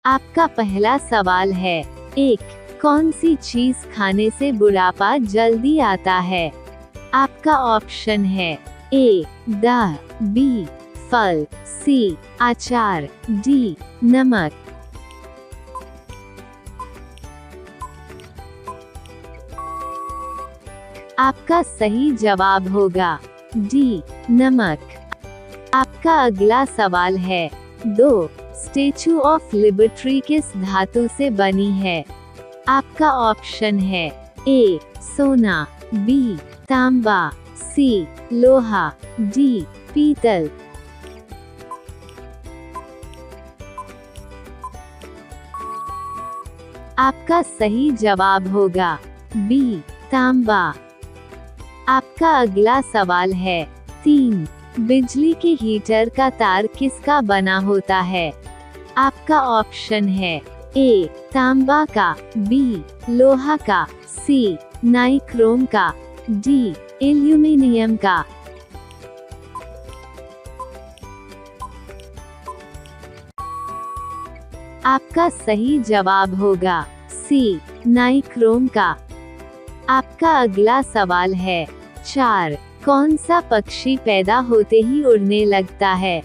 आपका पहला सवाल है, एक, कौन सी चीज खाने से बुढ़ापा जल्दी आता है? आपका ऑप्शन है ए, दाल, बी, फल, सी, अचार, डी, नमक। आपका सही जवाब होगा डी, नमक। आपका अगला सवाल है, 2, स्टेचू ऑफ लिबर्टी किस धातु से बनी है? आपका ऑप्शन है ए, सोना, बी, तांबा, सी, लोहा, डी, पीतल। आपका सही जवाब होगा बी, तांबा। आपका अगला सवाल है, 3, बिजली के हीटर का तार किसका बना होता है? आपका ऑप्शन है ए, तांबा का, बी, लोहा का, सी, नाइक्रोम का, डी, एल्यूमिनियम का। आपका सही जवाब होगा सी, नाइक्रोम का। आपका अगला सवाल है, 4, कौन सा पक्षी पैदा होते ही उड़ने लगता है?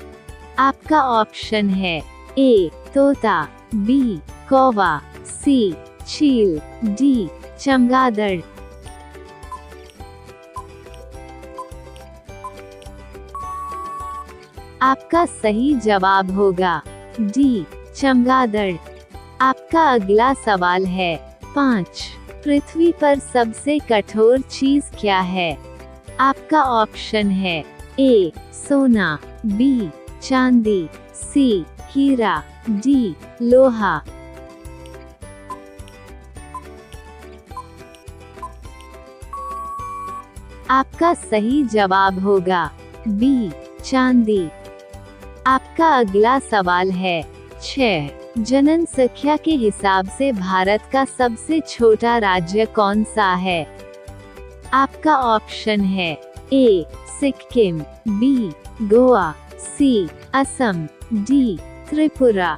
आपका ऑप्शन है ए, तोता, बी, कौवा, सी, चील, डी, चमगादड़। आपका सही जवाब होगा डी, चमगादड़। आपका अगला सवाल है, 5, पृथ्वी पर सबसे कठोर चीज क्या है? आपका ऑप्शन है ए, सोना, बी, चांदी, सी, हीरा, डी, लोहा। आपका सही जवाब होगा बी, चांदी। आपका अगला सवाल है, 6, जनसंख्या के हिसाब से भारत का सबसे छोटा राज्य कौन सा है? आपका ऑप्शन है ए, सिक्किम, बी, गोवा, सी, असम, डी, त्रिपुरा।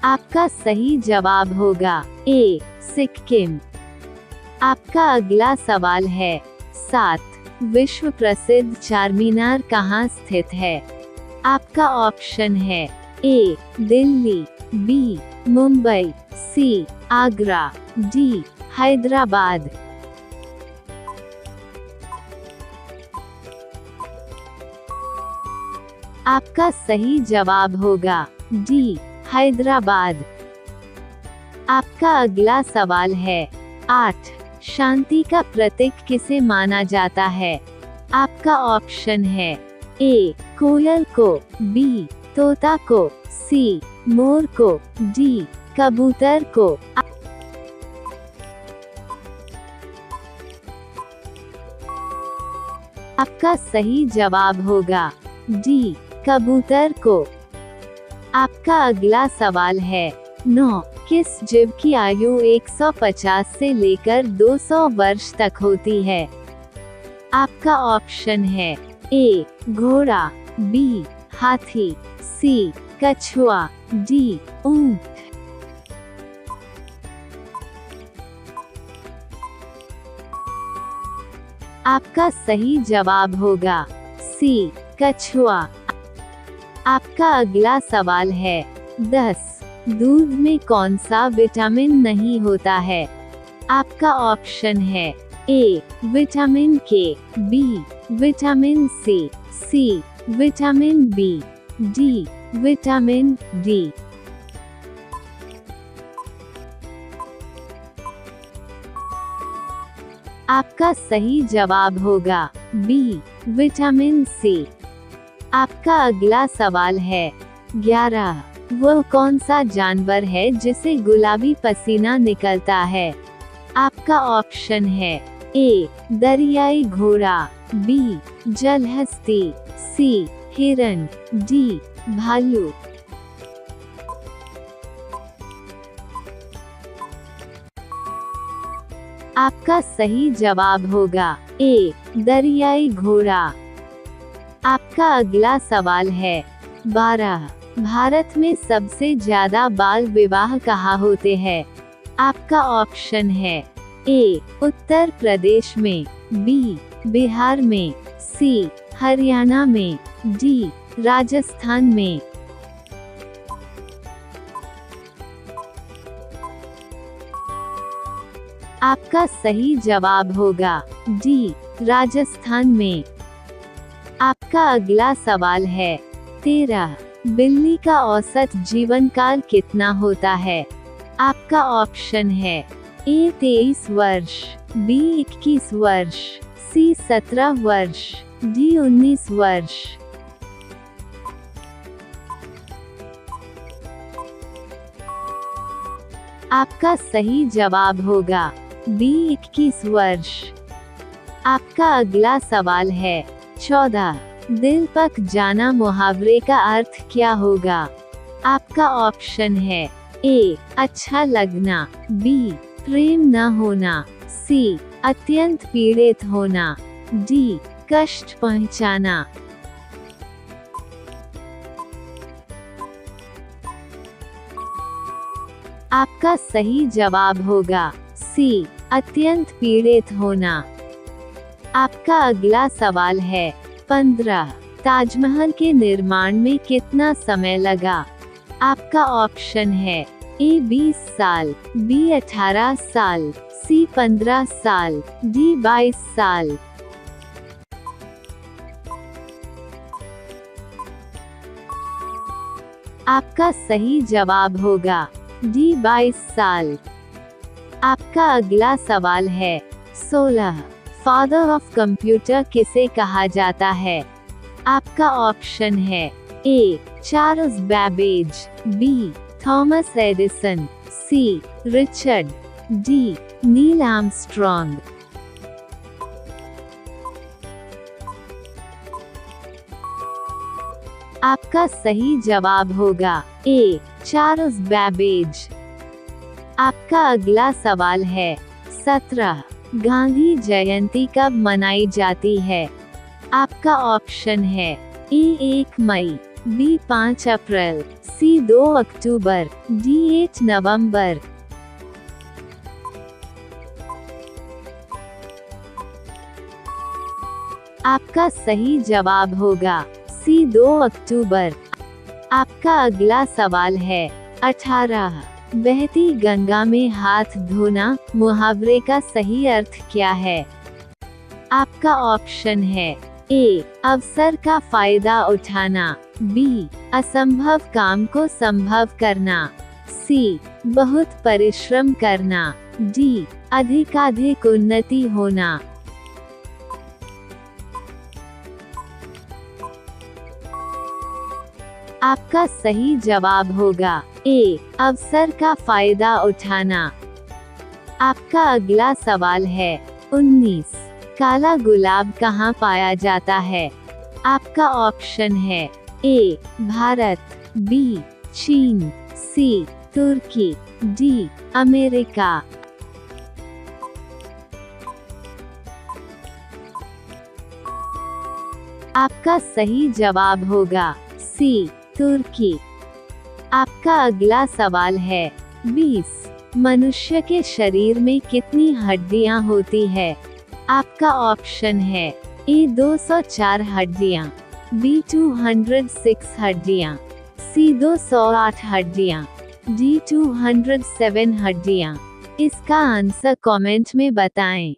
आपका सही जवाब होगा ए, सिक्किम। आपका अगला सवाल है, 7, विश्व प्रसिद्ध चारमीनार कहाँ स्थित है? आपका ऑप्शन है ए, दिल्ली, बी, मुंबई, सी, आगरा, डी, हैदराबाद। आपका सही जवाब होगा डी, हैदराबाद। आपका अगला सवाल है, 8, शांति का प्रतीक किसे माना जाता है? आपका ऑप्शन है ए, कोयल को, बी, तोता को, सी, मोर को, डी, कबूतर को। आपका सही जवाब होगा डी, कबूतर को। आपका अगला सवाल है, 9, किस जीव की आयु 150 से लेकर 200 वर्ष तक होती है? आपका ऑप्शन है ए, घोड़ा, बी, हाथी, सी, कछुआ, डी, ऊंट। आपका सही जवाब होगा सी, कछुआ। आपका अगला सवाल है, 10, दूध में कौन सा विटामिन नहीं होता है? आपका ऑप्शन है A, vitamin K, B, vitamin C, vitamin B, D, vitamin D. आपका सही जवाब होगा बी, विटामिन सी। आपका अगला सवाल है, 11, वह कौन सा जानवर है जिसे गुलाबी पसीना निकलता है? आपका ऑप्शन है ए, दरियाई घोड़ा, बी, जलहस्ती, सी, हिरन, डी, भालू। आपका सही जवाब होगा ए, दरियाई घोड़ा। आपका अगला सवाल है 12। भारत में सबसे ज्यादा बाल विवाह कहाँ होते हैं? आपका ऑप्शन है ए उत्तर प्रदेश में, बी बिहार में, सी हरियाणा में, डी राजस्थान में। आपका सही जवाब होगा डी राजस्थान में। आपका अगला सवाल है 13। बिल्ली का औसत जीवन काल कितना होता है? आपका ऑप्शन है ए 23 वर्ष, बी 21 वर्ष, सी 17 वर्ष, डी 19 वर्ष। आपका सही जवाब होगा बी 21 वर्ष। आपका अगला सवाल है 14। दिल पक जाना मुहावरे का अर्थ क्या होगा? आपका ऑप्शन है ए अच्छा लगना, बी प्रेम न होना, सी अत्यंत पीड़ित होना, डी कष्ट पहुंचाना। आपका सही जवाब होगा सी अत्यंत पीड़ित होना। आपका अगला सवाल है 15। ताजमहल के निर्माण में कितना समय लगा? आपका ऑप्शन है ए 20 साल, बी 18 साल, सी 15 साल, डी 22 साल। आपका सही जवाब होगा डी 22 साल। आपका अगला सवाल है 16। फादर ऑफ कंप्यूटर किसे कहा जाता है? आपका ऑप्शन है A Charles Babbage, B Thomas Edison, C Richard, D Neil Armstrong. आपका सही जवाब होगा ए चार्ल्स बैबेज। आपका अगला सवाल है 17। गांधी जयंती कब मनाई जाती है? आपका ऑप्शन है ए 1 मई, बी 5 अप्रैल, सी 2 अक्टूबर, डी 8 नवंबर। आपका सही जवाब होगा सी 2 अक्टूबर। आपका अगला सवाल है 18। बहती गंगा में हाथ धोना मुहावरे का सही अर्थ क्या है? आपका ऑप्शन है ए अवसर का फायदा उठाना, बी असंभव काम को संभव करना, सी बहुत परिश्रम करना, डी अधिकाधिक उन्नति होना। आपका सही जवाब होगा ए अवसर का फायदा उठाना। आपका अगला सवाल है 19। काला गुलाब कहाँ पाया जाता है? आपका ऑप्शन है ए भारत, बी चीन, सी तुर्की, डी अमेरिका। आपका सही जवाब होगा सी तुर्की। आपका अगला सवाल है 20। मनुष्य के शरीर में कितनी हड्डियां होती है? आपका ऑप्शन है ए 204 हड्डियां, बी 206 हड्डियां, सी 208 हड्डियां, डी 207 हड्डियां। इसका आंसर कमेंट में बताएं।